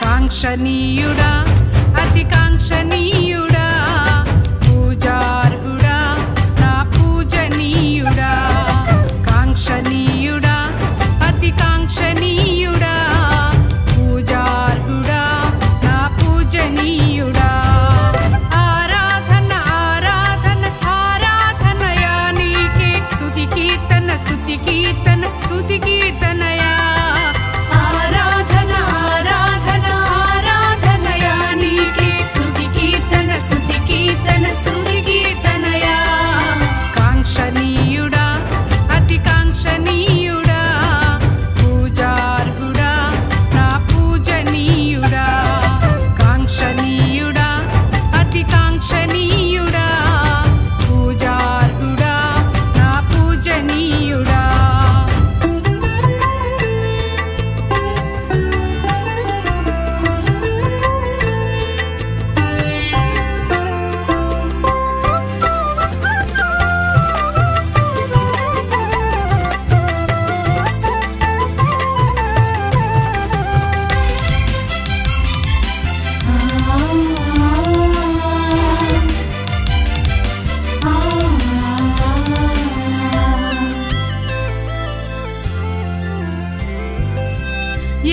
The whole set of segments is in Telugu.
కాంక్షణీయుడా అతి కాంక్షణీయుడా పూజార్హుడా నా పూజనీయుడా కాంక్షణీయుడా అతి కాంక్షణీయుడా పూజార్హుడా నా పూజనీయుడా ఆరాధన ఆరాధన ఆరాధనయా నీకే స్తుతి కీర్తన స్తుతి కీర్తన స్తుతి కీర్తనయా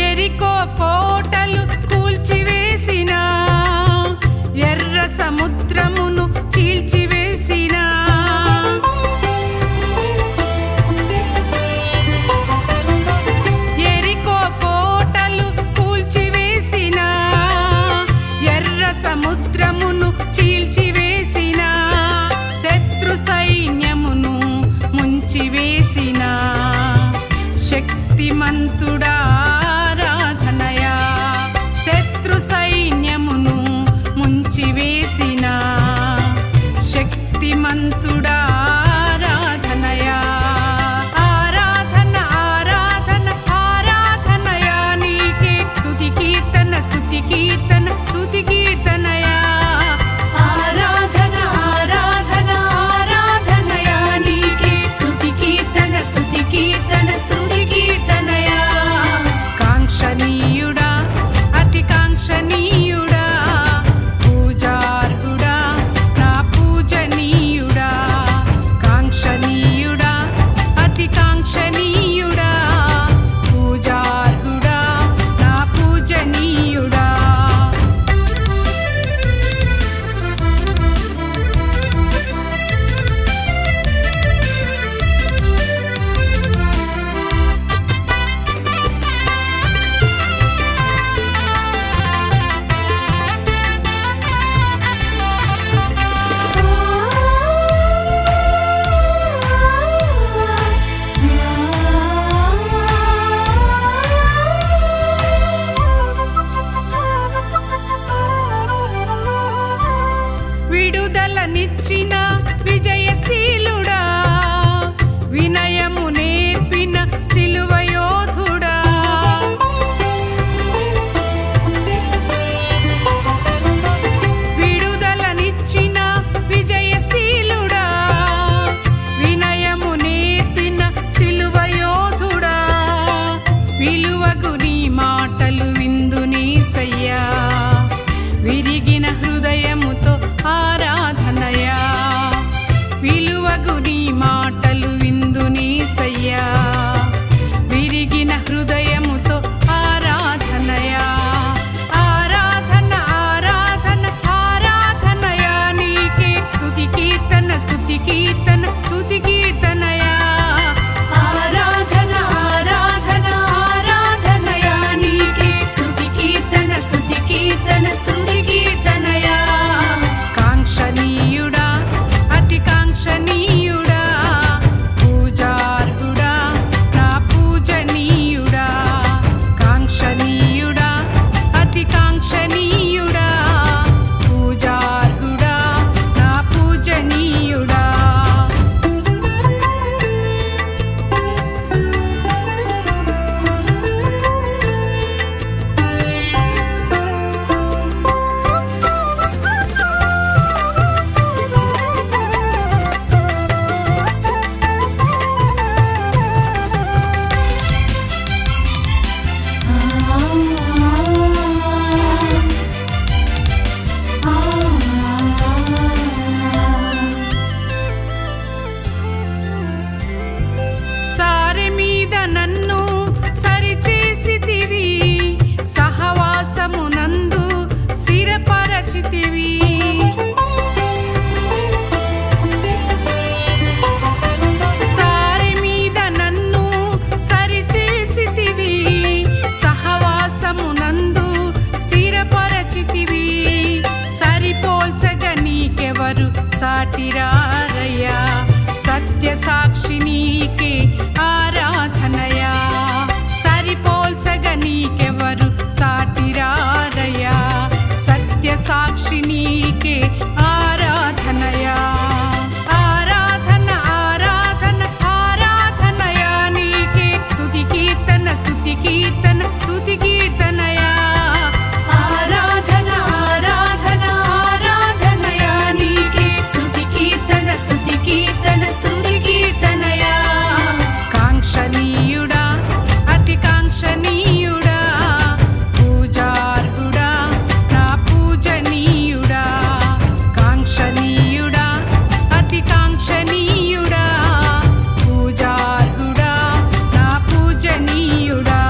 ఎరికో కోటలు కూల్చివేసిన ఎర్ర సముద్రమును చీల్చివేసిన ఎరికో కోటలు కూల్చివేసిన ఎర్ర సముద్రమును చీల్చివేసిన శత్రు సైన్యమును ముంచివేసిన శక్తిమంతుడా ఆరాధనయా శత్రు సైన్యమును ముంచివేసిన శక్తిమంతుడా ఆరాధనయా ఆరాధన ఆరాధన ఆరాధనయా నీకే స్తుతి కీర్తన స్తుతి కీర్తన స్తుతి కీర్తనయా ఆరాధన ఆరాధన ఆరాధనయా నీకే స్తుతి కీర్తన స్తుతి కీర్తన స్తుతి కీర్తనయా కాంక్షణీయుడా అతి కాంక్షణీయుడా పూజార్హుడా నా పూజనీయుడా కాంక్షణీయుడా అతి కాంక్షణీయుడా పూజార్హుడా నా పూజనీయుడా విడుదలనిచ్చిన విజయశీలుడా వినయము నేర్పిన సిలువయోధుడా విడుదలనిచ్చిన విజయశీలుడా వినయము నేర్పిన సిలువయోధుడా విలువగు నీ మాటలు విందునేసయ్యా విరిగిన హృదయముతో ఆరాధనయా విలువగు నీ మాటలు విందునేసయ్యా విరిగిన హృదయముతో ఆరాధనయా ఆరాధన ఆరాధన ఆరాధనయా నీకే స్తుతి కీర్తన స్తుతి కీర్తన స్తుతి కీర్తనయా ఆరాధన ఆరాధన ఆరాధనయా నీకే స్తుతి కీర్తన స్తుతి కీర్తన స్తుతి కీర్తనయా కాంక్షణీయుడా అతి కాంక్షణీయుడా సాటిరారయ్యా. సత్య సాక్షి నీకే ఆరాధనయా, సరిపోల్చగా నీకెవరు సాటిరారయ్యా. సత్య సాక్షి నీకే ఆరాధనయా. ఆరాధన ఆరాధన ఆరాధనయా నీకే. స్తుతి కీర్తన స్తుతి కీర్తన స్తుతి కీర్తనయా. ఆరాధన ఆరాధన ఆరాధనయా నీకే. స్తుతి కీర్తన స్తుతి కీర్తన స్తుతి కీర్తనయా. కాంక్షణీయుడా అతి కాంక్షణీయుడా, పూజార్హుడా నా పూజనీయుడా. కాంక్షణీయుడా అతి కాంక్షణీయుడా, పూజార్హుడా నా పూజనీయుడా.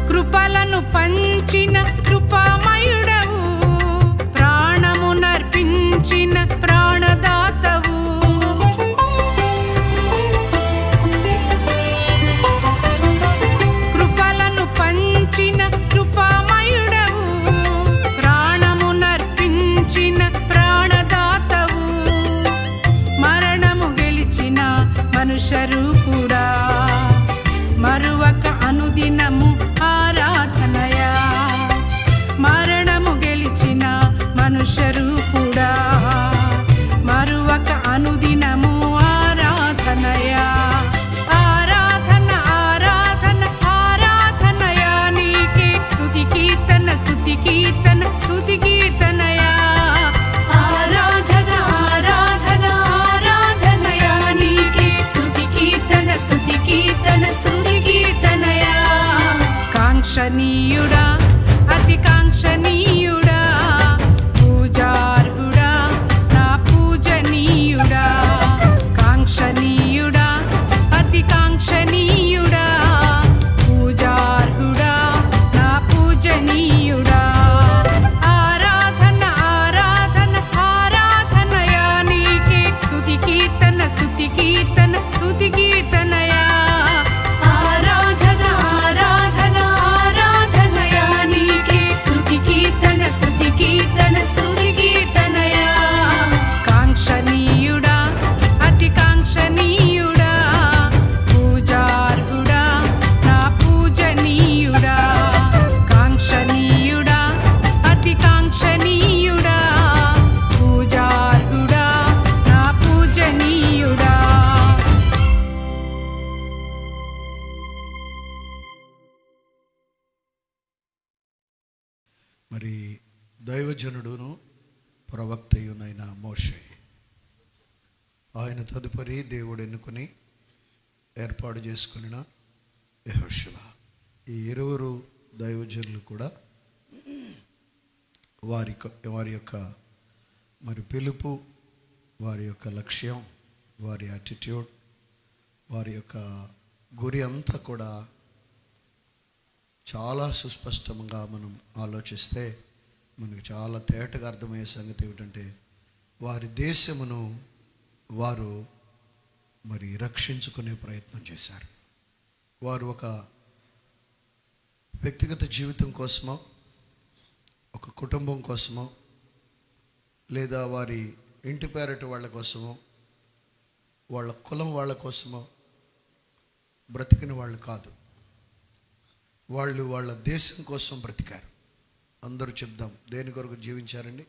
కృపలను పంచిన కృపామయుడవు, ప్రాణము నర్పించిన ప్రాణదాతవు. కృపలను పంచిన కృపామయుడవు, ప్రాణము నర్పించిన ప్రాణదాతవు. మరణము గెలిచిన మనుష్య రూపుడా, మరువక అనుదినము ఆరాధనయా. మరణము గెలిచిన మనుష్య రూపుడా, మరువక అనుదినము ఆరాధనయా. ఆరాధన ఆరాధన ఆరాధనయా నీకే. స్తుతి కీర్తన స్తుతి కీర్తన స్తుతి కీర్తనయా. ఆరాధన ఆరాధన ఆరాధనయా నీకే. స్తుతి కీర్తన స్తుతి కీర్తన స్తుతి కీర్తనయా. కాంక్షణీయుడా అతి కాంక్షణీయుడా, పూజార్హుడా నా పూజనీయుడా. కాంక్షణీయుడా అతి కాంక్షణీయుడా, పూజార్హుడా నా పూజనీయుడా. ఆరాధన ఆరాధన ఆరాధనయా నీకే. స్తుతి కీర్తన స్తుతి కీర్తన స్తుతి కీర్తనయా. ఆరాధన ఆరాధన ఆరాధనయా నీకే. స్తుతి కీర్తన స్తుతి కీర్తన స్తుతి కీర్తనయా. కాంక్షణీయుడా అతి కాంక్షణీయుడా, పూజార్హుడా నా పూజనీయుడా. కాంక్షణీయుడా అతి కాంక్షణీయుడా, పూజార్హుడా నా పూజనీయుడా. మరి దైవజనుడును ప్రవక్తయునైన మోషే, ఆయన తదుపరి దేవుడు ఎన్నుకొని ఏర్పాటు చేసుకున్న యెహోషువ, ఈ ఇరువురు దైవజనులు కూడా వారి యొక్క మరి పిలుపు, వారి యొక్క లక్ష్యం, వారి యాటిట్యూడ్, వారి యొక్క గురి అంతా కూడా చాలా సుస్పష్టంగా మనం ఆలోచిస్తే మనకు చాలా తేటగా అర్థమయ్యే సంగతి ఏమిటంటే, వారి దేశమును వారు మరి రక్షించుకునే ప్రయత్నం చేశారు. వారు ఒక వ్యక్తిగత జీవితం కోసమో, ఒక కుటుంబం కోసమో, లేదా వారి ఇంటి పేరటి వాళ్ళ కోసమో, వాళ్ళ కులం వాళ్ళ కోసమో బ్రతికిన వాళ్ళు కాదు. వాళ్ళు వాళ్ళ దేశం కోసం బ్రతికారు. అందరూ చెప్దాం, దేని కొరకు జీవించారండి?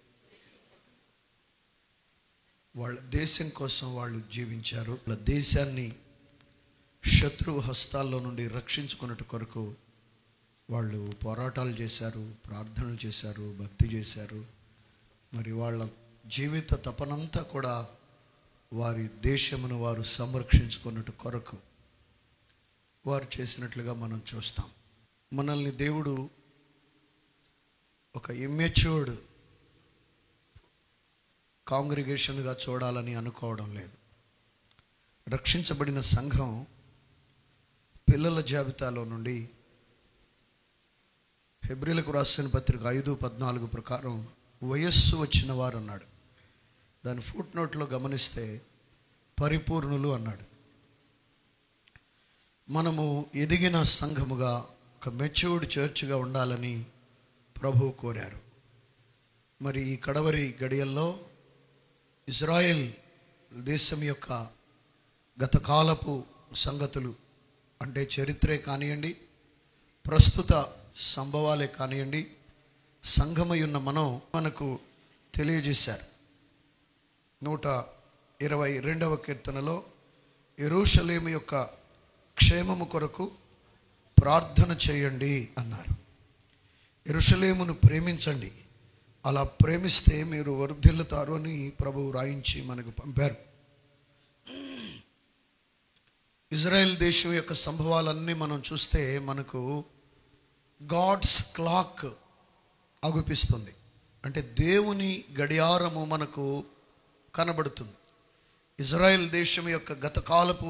వాళ్ళ దేశం కోసం వాళ్ళు జీవించారు. వాళ్ళ దేశాన్ని శత్రువు హస్తాల్లో నుండి రక్షించుకున్నట్టు కొరకు వాళ్ళు పోరాటాలు చేశారు, ప్రార్థనలు చేశారు, భక్తి చేశారు. మరి వాళ్ళ జీవిత తపనంతా కూడా వారి దేశమును వారు సంరక్షించుకున్నట్టు కొరకు వారు చేసినట్లుగా మనం చూస్తాం. మనల్ని దేవుడు ఒక ఇమ్మెచ్యూర్డ్ కాంగ్రిగేషన్గా చూడాలని అనుకోవడం లేదు. రక్షించబడిన సంఘం పిల్లల జాబితాలో నుండి హెబ్రీలకు రాసిన పత్రిక 5:14 ప్రకారం వయస్సు వచ్చిన వారు అన్నాడు. దాని ఫుట్ నోట్లో గమనిస్తే పరిపూర్ణులు అన్నాడు. మనము ఎదిగిన సంఘముగా ఒక మెచ్యూర్డ్ చర్చ్గా ఉండాలని ప్రభువు కోరారు. మరి ఈ కడవరి గడియల్లో ఇజ్రాయెల్ దేశం యొక్క గతకాలపు సంగతులు అంటే చరిత్రే కానివ్వండి, ప్రస్తుత సంభవాలే కానివ్వండి, సంఘమై ఉన్న మనకు తెలియజేశారు. 122వ కీర్తనలో యెరూషలేము యొక్క క్షేమము కొరకు ప్రార్థన చేయండి అన్నారు. యెరూషలేమును ప్రేమించండి, అలా ప్రేమిస్తే మీరు వర్ధిల్లుతారు అని ప్రభువు రాయించి మనకు పంపారు. ఇజ్రాయెల్ దేశం యొక్క సంభవాలన్నీ మనం చూస్తే మనకు గాడ్స్ క్లాక్ అగుపిస్తుంది. అంటే దేవుని గడియారము మనకు కనబడుతుంది. ఇజ్రాయెల్ దేశం యొక్క గతకాలపు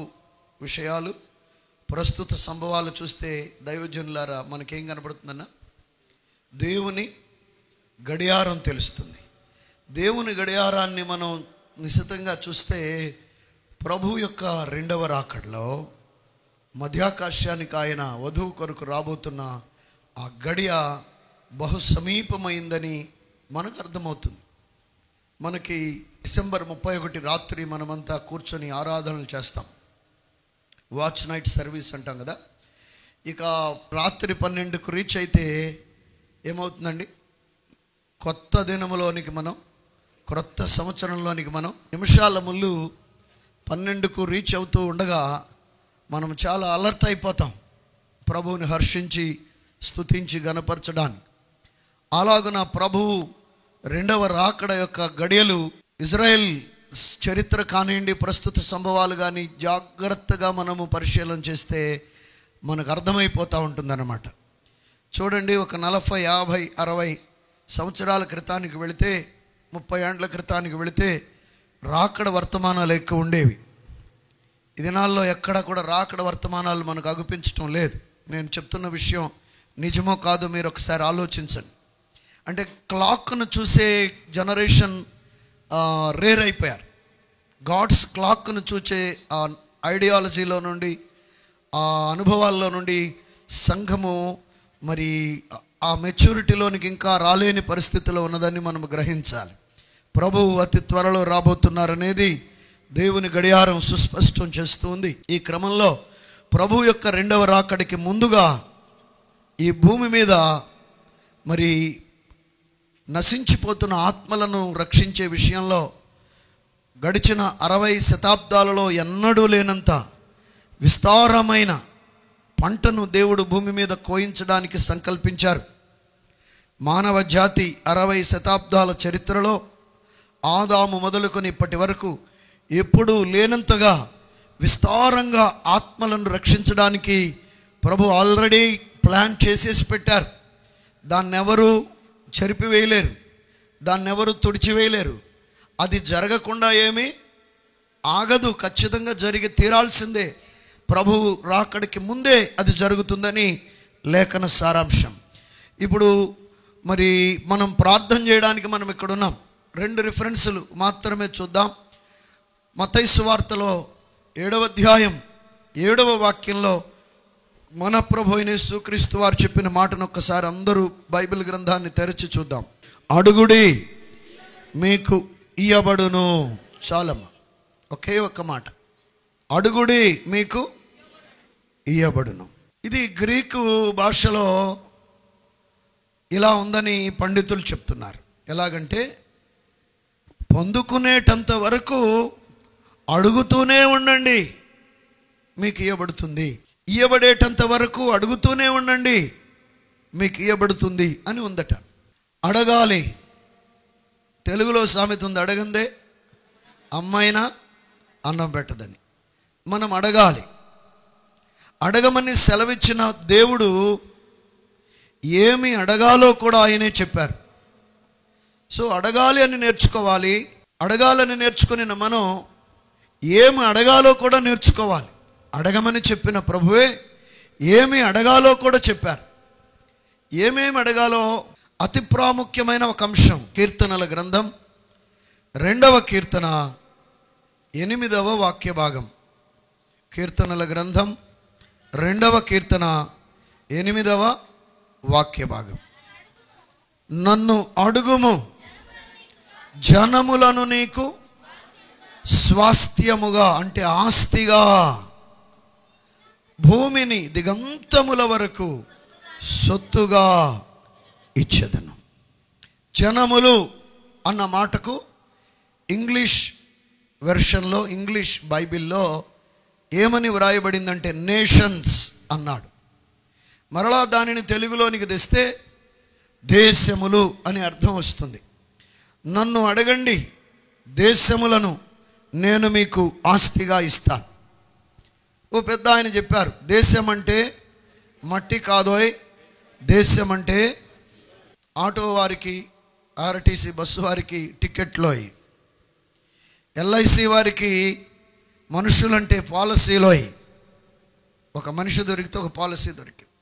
విషయాలు, ప్రస్తుత సంభవాలు చూస్తే దైవజనులారా మనకేం కనబడుతుందన్న దేవుని గడియారం తెలుస్తుంది. దేవుని గడియారాన్ని మనం నిశితంగా చూస్తే ప్రభు యొక్క రెండవ రాకడలో మధ్యాకాశానికి ఆయన వధువు కొరకు రాబోతున్న ఆ గడియ బహు సమీపమైందని మనకు అర్థమవుతుంది. మనకి డిసెంబర్ 31 రాత్రి మనమంతా కూర్చొని ఆరాధనలు చేస్తాం. వాచ్ నైట్ సర్వీస్ అంటాం కదా. ఇక రాత్రి 12కు రీచ్ అయితే ఏమవుతుందండి? కొత్త దినములోనికి మనం, క్రొత్త సంవత్సరంలోనికి మనం నిమిషాల ముందు 12కు రీచ్ అవుతూ ఉండగా మనం చాలా అలర్ట్ అయిపోతాం ప్రభువుని హర్షించి స్తుతించి గణపరచడానికి. అలాగున ప్రభువు రెండవ రాకడ యొక్క గడియలు ఇజ్రాయెల్ చరిత్ర కానివ్వండి, ప్రస్తుత సంభవాలు కానీ జాగ్రత్తగా మనము పరిశీలన చేస్తే మనకు అర్థమైపోతూ ఉంటుందన్నమాట. చూడండి, ఒక 40, 50, 60 సంవత్సరాల క్రితానికి వెళితే, 30 ఏండ్ల క్రితానికి వెళితే రాకడ వర్తమానాలు ఎక్కువ ఉండేవి. ఈ దినాల్లో ఎక్కడ కూడా రాకడ వర్తమానాలు మనకు అగుపించడం లేదు. నేను చెప్తున్న విషయం నిజమో కాదో మీరు ఒకసారి ఆలోచించండి. అంటే క్లాక్ను చూసే జనరేషన్ రేర్ అయిపోయారు. గాడ్స్ క్లాక్ను చూసే ఆ ఐడియాలజీలో నుండి, ఆ అనుభవాల్లో నుండి సంఘము మరి ఆ మెచ్యూరిటీలోనికి ఇంకా రాలేని పరిస్థితిలో ఉన్నదని మనం గ్రహించాలి. ప్రభువు అతి త్వరలో రాబోతున్నారనేది దేవుని గడియారం సుస్పష్టం చేస్తూ ఉంది. ఈ క్రమంలో ప్రభు యొక్క రెండవ రాకడికి ముందుగా ఈ భూమి మీద మరి నశించిపోతున్న ఆత్మలను రక్షించే విషయంలో గడిచిన 60 శతాబ్దాలలో ఎన్నడూ లేనంత విస్తారమైన పంటను దేవుడు భూమి మీద కోయించడానికి సంకల్పించారు. మానవ జాతి 60 శతాబ్దాల చరిత్రలో ఆదాము మొదలుకొని ఇప్పటి వరకు ఎప్పుడూ లేనంతగా విస్తారంగా ఆత్మలను రక్షించడానికి ప్రభు ఆల్రెడీ ప్లాన్ చేసేసి పెట్టారు. దాన్నెవరూ చెరిపివేయలేరు, దాన్నెవరూ తుడిచివేయలేరు. అది జరగకుండా ఏమీ ఆగదు, ఖచ్చితంగా జరిగి తీరాల్సిందే. ప్రభువు రాకడికి ముందే అది జరుగుతుందని లేఖన సారాంశం. ఇప్పుడు మరి మనం ప్రార్థన చేయడానికి మనం ఇక్కడ ఉన్నాం. 2 రిఫరెన్సులు మాత్రమే చూద్దాం. మత్తయి సువార్తలో 7వ అధ్యాయం 7వ వాక్యంలో మన ప్రభు అయిన యేసుక్రీస్తు వారు చెప్పిన మాటను ఒక్కసారి అందరూ బైబిల్ గ్రంథాన్ని తెరచి చూద్దాం. అడుగుడి మీకు ఇయ్యబడును. చాలమ్మా, ఒకే ఒక్క మాట, అడుగుడి మీకు ఇయ్యబడును. ఇది గ్రీకు భాషలో ఇలా ఉందని పండితులు చెప్తున్నారు. ఎలాగంటే పొందుకునేటంత వరకు అడుగుతూనే ఉండండి, మీకు ఇయ్యబడుతుంది. ఇయ్యబడేటంత వరకు అడుగుతూనే ఉండండి, మీకు ఇయ్యబడుతుంది అని ఉందట. అడగాలి. తెలుగులో సామెత ఉంది, అడగందే అమ్మైనా అన్నం పెట్టదని. మనం అడగాలి. అడగమని సెలవిచ్చిన దేవుడు ఏమి అడగాలో కూడా ఆయనే చెప్పారు. సో అడగాలి అని నేర్చుకోవాలి. అడగాలని నేర్చుకుని మనం ఏమి అడగాలో కూడా నేర్చుకోవాలి. అడగమని చెప్పిన ప్రభువే ఏమి అడగాలో కూడా చెప్పారు. ఏమేమి అడగాలో అతి ప్రాముఖ్యమైన ఒక అంశం. కీర్తనల గ్రంథం 2వ కీర్తన 8వ వాక్య భాగం. కీర్తనల గ్రంథం 2వ కీర్తన 8వ వాక్య భాగం. నన్ను అడుగుము, జనములను నీకు స్వాస్థ్యముగా అంటే ఆస్తిగా, భూమిని దిగంతముల వరకు సొత్తుగా ఇచ్చేదను. జనములు అన్న మాటకు ఇంగ్లీష్ వెర్షన్లో, ఇంగ్లీష్ బైబిల్లో ఏమని వ్రాయబడిందంటే నేషన్స్ అన్నాడు. మరలా దానిని తెలుగులోనికి తెస్తే దేశములు అని అర్థం వస్తుంది. నన్ను అడగండి, దేశములను నేను మీకు ఆస్తిగా ఇస్తాను. ఓ పెద్ద ఆయన చెప్పారు, దేశం అంటే మట్టి కాదోయ్, దేశం అంటే ఆటో వారికి, ఆర్టీసీ బస్సు వారికి టికెట్లోయ్, ఎల్ఐసి వారికి మనుషులంటే పాలసీలోయ్. ఒక మనిషి దొరికితే ఒక పాలసీ దొరికింది.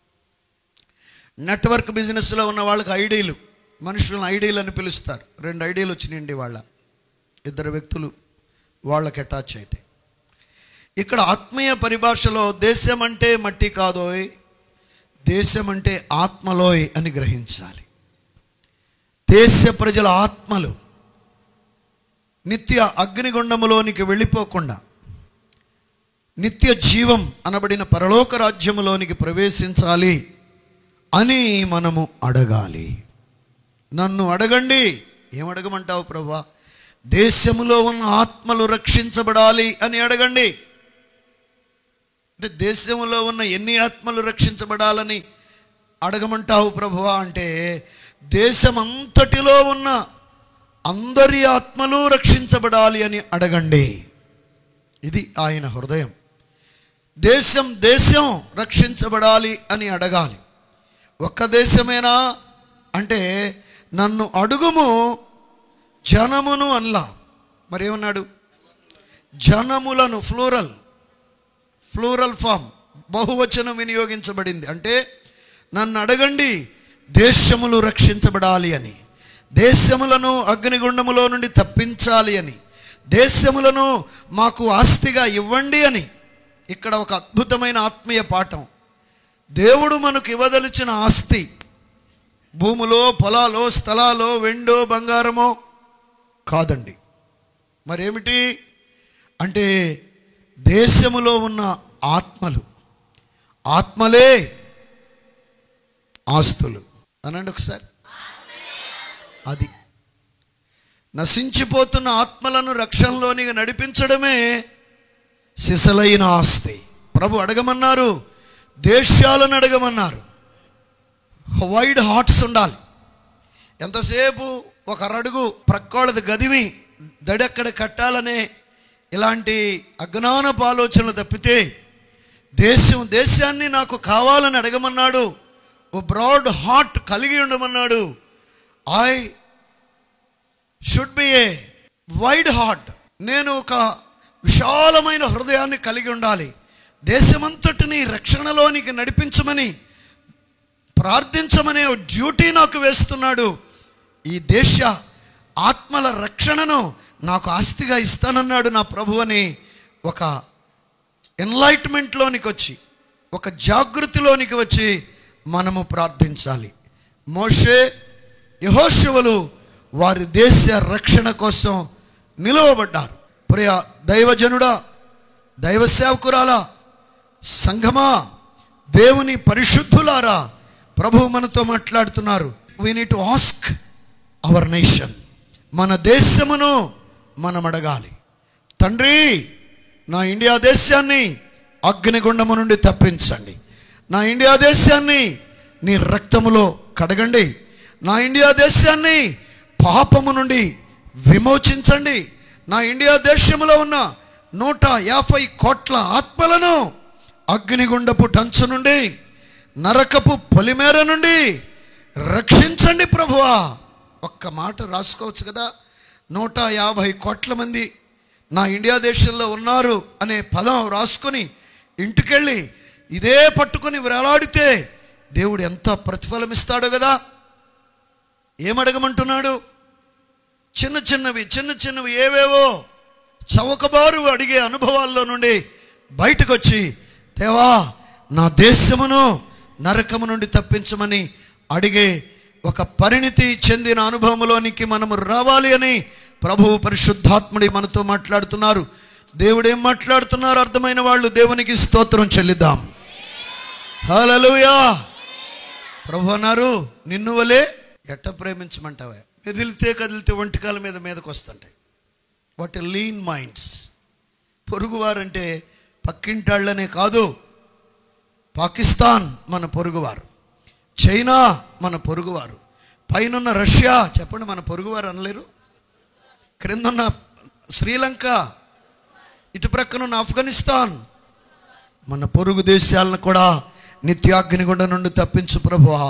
నెట్వర్క్ బిజినెస్లో ఉన్న వాళ్ళకి ఐడీలు, మనుషులను ఐడీలు అని పిలుస్తారు. 2 ఐడీలు వచ్చినాయండి వాళ్ళ, 2 వ్యక్తులు వాళ్ళకి అటాచ్ అయితే. ఇక్కడ ఆత్మీయ పరిభాషలో దేశం అంటే మట్టి కాదోయ్, దేశం అంటే ఆత్మలోయ్ అని గ్రహించాలి. దేశ ప్రజల ఆత్మలు నిత్య అగ్నిగుండములోనికి వెళ్ళిపోకుండా నిత్య జీవం అనబడిన పరలోక రాజ్యములోనికి ప్రవేశించాలి అని మనము అడగాలి. నన్ను అడగండి. ఏం అడగమంటావు ప్రభువా? దేశములో ఉన్న ఆత్మలు రక్షించబడాలి అని అడగండి. అంటే దేశంలో ఉన్న ఎన్ని ఆత్మలు రక్షించబడాలని అడగమంటావు ప్రభువా అంటే, దేశమంతటిలో ఉన్న అందరి ఆత్మలు రక్షించబడాలి అని అడగండి. ఇది ఆయన హృదయం. దేశం దేశం రక్షించబడాలి అని అడగాలి. ఒక్క దేశమేనా అంటే, నన్ను అడుగుము జనమును అన్లా. మరేమన్నాడు? జనములను, ఫ్లూరల్ ఫామ్, బహువచనం వినియోగించబడింది. అంటే నన్ను అడగండి, దేశములు రక్షించబడాలి అని, దేశములను అగ్నిగుండములో నుండి తప్పించాలి అని, దేశములను మాకు ఆస్తిగా ఇవ్వండి అని. ఇక్కడ ఒక అద్భుతమైన ఆత్మీయ పాఠం. దేవుడు మనకు ఇవ్వదలిచిన ఆస్తి భూములో, పొలాలో, స్థలాలో, వెండో, బంగారమో కాదండి. మరేమిటి అంటే దేశములో ఉన్న ఆత్మలు. ఆత్మలే ఆస్తులు అనండి ఒకసారి. అది నశించిపోతున్న ఆత్మలను రక్షణలోనికి నడిపించడమే సిసలైన ఆస్తి. ప్రభు అడగమన్నారు, దేశాలను అడగమన్నారు. వైడ్ హార్ట్స్ ఉండాలి. ఎంతసేపు ఒక అడుగు ప్రక్కోళ్ళది గదిమి దడెక్కడ కట్టాలనే ఇలాంటి అజ్ఞానపు ఆలోచనలు తప్పితే, దేశాన్ని నాకు కావాలని అడగమన్నాడు. ఓ బ్రాడ్ హార్ట్ కలిగి ఉండమన్నాడు. I should be a wide heart. నేను ఒక విశాలమైన హృదయాన్ని కలిగి ఉండాలి. దేశమంతటిని రక్షణలోనికి నడిపించమని, ప్రార్థించమనే డ్యూటీ నాకు వేస్తున్నాడు. ఈ దేశ ఆత్మల రక్షణను నాకు ఆస్తిగా ఇస్తానన్నాడు నా ప్రభు అని ఒక ఎన్లైట్మెంట్లోనికి వచ్చి, ఒక జాగృతిలోనికి వచ్చి మనము ప్రార్థించాలి. మోషే, యెహోషువలు వారి దేశ రక్షణ కోసం నిలువబడ్డారు. ప్రియ దైవజనుడా, దైవ సేవకురాలా, సంఘమా, దేవుని పరిశుద్ధులారా, ప్రభు మనతో మాట్లాడుతున్నారు. We need to ask our nation. మన దేశమును మనం అడగాలి. తండ్రి, నా ఇండియా దేశాన్ని అగ్నిగుండము నుండి తప్పించండి. నా ఇండియా దేశాన్ని నీ రక్తములో కడగండి. నా ఇండియా దేశాన్ని పాపము నుండి విమోచించండి. నా ఇండియా దేశంలో ఉన్న 150 కోట్ల ఆత్మలను అగ్నిగుండపు టంచు నుండి, నరకపు పొలిమేర నుండి రక్షించండి ప్రభువా. ఒక్క మాట రాసుకోవచ్చు కదా. 150 కోట్ల మంది నా ఇండియా దేశంలో ఉన్నారు అనే పదం రాసుకొని ఇంటికెళ్ళి ఇదే పట్టుకొని వేలాడితే దేవుడు ఎంత ప్రతిఫలం ఇస్తాడో కదా. ఏమడగమంటున్నాడు? చిన్న చిన్నవి ఏవేవో చౌకబారు అడిగే అనుభవాల్లో నుండి బయటకు వచ్చి, దేవా నా దేశమును నరకము నుండి తప్పించమని అడిగే ఒక పరిణితి చెందిన అనుభవంలోనికి మనము రావాలి అని ప్రభువు పరిశుద్ధాత్ముడి మనతో మాట్లాడుతున్నారు. దేవుడు ఏం మాట్లాడుతున్నారు అర్థమైన వాళ్ళు దేవునికి స్తోత్రం చెల్లిద్దాం. హల్లెలూయా. ప్రభు అన్నారు, నిన్ను వలే ఎట్ట ప్రేమించమంటావా? కదిలితే ఒంటికాల మీదకి వస్తుంటాయి. What lean minds. పొరుగువారంటే పక్కింటాళ్ళనే కాదు. పాకిస్తాన్ మన పొరుగువారు, చైనా మన పొరుగువారు, పైనున్న రష్యా చెప్పండి మన పొరుగువారు అనలేరు. క్రిందున్న శ్రీలంక, ఇటు ప్రక్కనున్న ఆఫ్ఘనిస్తాన్ మన పొరుగు దేశాలను కూడా నిత్యాగ్నిగుండ నుండి తప్పించు ప్రభువా.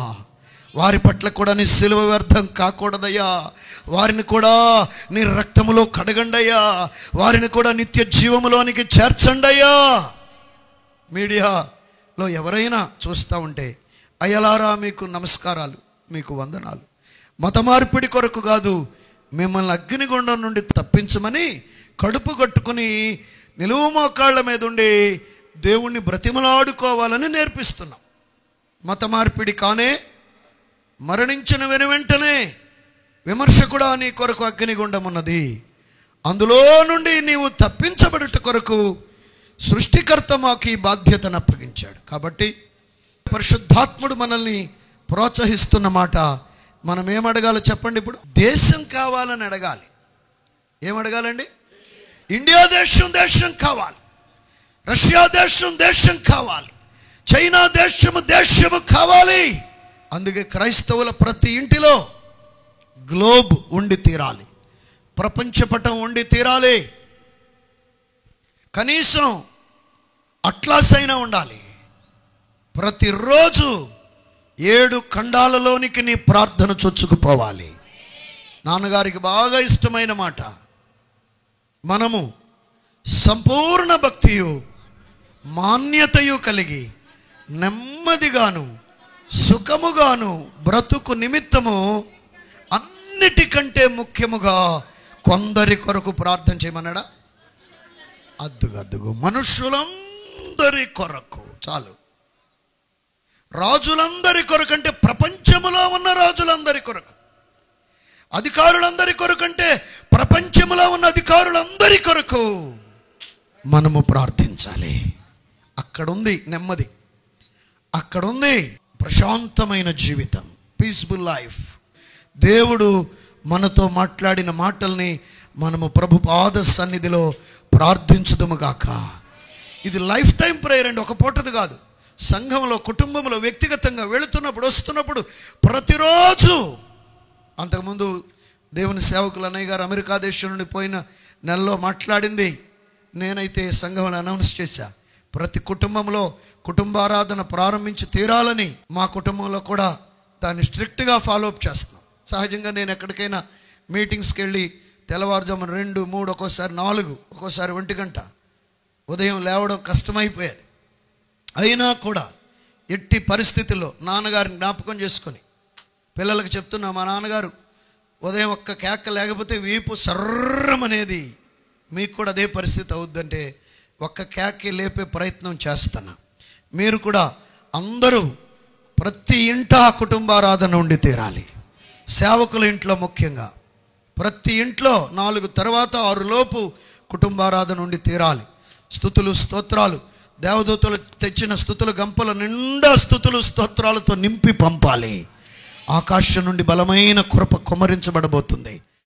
వారి పట్ల కూడా నీ సిలువ వ్యర్థం కాకూడదయ్యా. వారిని కూడా నీ రక్తములో కడగండయ్యా. వారిని కూడా నిత్య జీవములోనికి చేర్చండయ్యా. మీడియాలో ఎవరైనా చూస్తూ ఉంటే, అయ్యలారా మీకు నమస్కారాలు, మీకు వందనాలు. మత మార్పిడి కొరకు కాదు, మిమ్మల్ని అగ్నిగుండం నుండి తప్పించమని కడుపు కట్టుకుని నిలువు మోకాళ్ళ మీద ఉండి దేవుణ్ణి బ్రతిమలాడుకోవాలని నేర్పిస్తున్నాం. మత మార్పిడి కానే మరణించిన వెంటనే విమర్శకుడా నీ కొరకు అగ్నిగుండం ఉన్నది, అందులో నుండి నీవు తప్పించబడుట కొరకు సృష్టికర్త మాకు ఈ బాధ్యతను అప్పగించాడు. కాబట్టి పరిశుద్ధాత్ముడు మనల్ని ప్రోత్సహిస్తున్న మాట, మనం ఏమడగాలో చెప్పండి. ఇప్పుడు దేశం కావాలని అడగాలి. ఏమడగాలండి? ఇండియా దేశం కావాలి, రష్యా దేశం కావాలి, చైనా దేశము కావాలి. అందుకే క్రైస్తవుల ప్రతి ఇంటిలో గ్లోబ్ ఉండి తీరాలి, ప్రపంచపటం ఉండి తీరాలి, కనీసం అట్లాస్ అయినా ఉండాలి. ప్రతిరోజు 7 ఖండాలలోనికి నీ ప్రార్థన చొచ్చుకుపోవాలి. నాన్నగారికి బాగా ఇష్టమైన మాట, మనము సంపూర్ణ భక్తియు మాన్యతయు కలిగి నెమ్మదిగాను సుఖముగాను బ్రతుకు నిమిత్తము అన్నిటికంటే ముఖ్యముగా కొందరి కొరకు ప్రార్థన చేయమన్నాడా? అద్దుగద్దుగు మనుషులందరి కొరకు చాలు. రాజులందరి కొరకు అంటే ప్రపంచములో ఉన్న రాజులందరి కొరకు, అధికారులందరి కొరకు అంటే ప్రపంచములో ఉన్న అధికారులందరి కొరకు మనము ప్రార్థించాలి. అక్కడుంది నెమ్మది, అక్కడుంది ప్రశాంతమైన జీవితం, పీస్ఫుల్ లైఫ్. దేవుడు మనతో మాట్లాడిన మాటల్ని మనము ప్రభు పాద సన్నిధిలో ప్రార్థించుదుము గాక. ఇది లైఫ్ టైం ప్రేయర్ అండి, ఒక పూటది కాదు. సంఘంలో, కుటుంబంలో, వ్యక్తిగతంగా వెళుతున్నప్పుడు, వస్తున్నప్పుడు ప్రతిరోజు. అంతకుముందు దేవుని సేవకులు అన్నయ్య గారు అమెరికా దేశం నుండి పోయిన నెలలో మాట్లాడింది నేనైతే సంఘంలో అనౌన్స్ చేశా. ప్రతి కుటుంబంలో కుటుంబారాధన ప్రారంభించి తీరాలని మా కుటుంబంలో కూడా దాన్ని స్ట్రిక్ట్గా ఫాలోఅప్ చేస్తున్నాం. సహజంగా నేను ఎక్కడికైనా మీటింగ్స్కి వెళ్ళి తెల్లవారుజామున 2, 3, ఒక్కోసారి 4, ఒక్కోసారి 1 గంట ఉదయం లేవడం కష్టమైపోయేది. అయినా కూడా ఎట్టి పరిస్థితుల్లో నాన్నగారిని జ్ఞాపకం చేసుకొని పిల్లలకు చెప్తున్నా, మా నాన్నగారు ఉదయం ఒక్క కేక లేకపోతే వీపు సర్రమనేది, మీకు కూడా అదే పరిస్థితి అవుద్దంటే ఒక్క కేక లేపే ప్రయత్నం చేస్తున్నా. మీరు కూడా అందరూ ప్రతి ఇంట కుటుంబారాధన ఉండి తీరాలి. సేవకుల ఇంట్లో ముఖ్యంగా ప్రతి ఇంట్లో 4 తర్వాత 6 లోపు కుటుంబారాధన ఉండి తీరాలి. స్తుతులు స్తోత్రాలు, దేవదూతలు తెచ్చిన స్తుతుల గంపల నిండా స్తుతులు స్తోత్రాలతో నింపి పంపాలి. ఆకాశం నుండి బలమైన కృప కుమ్మరించబడబోతుంది.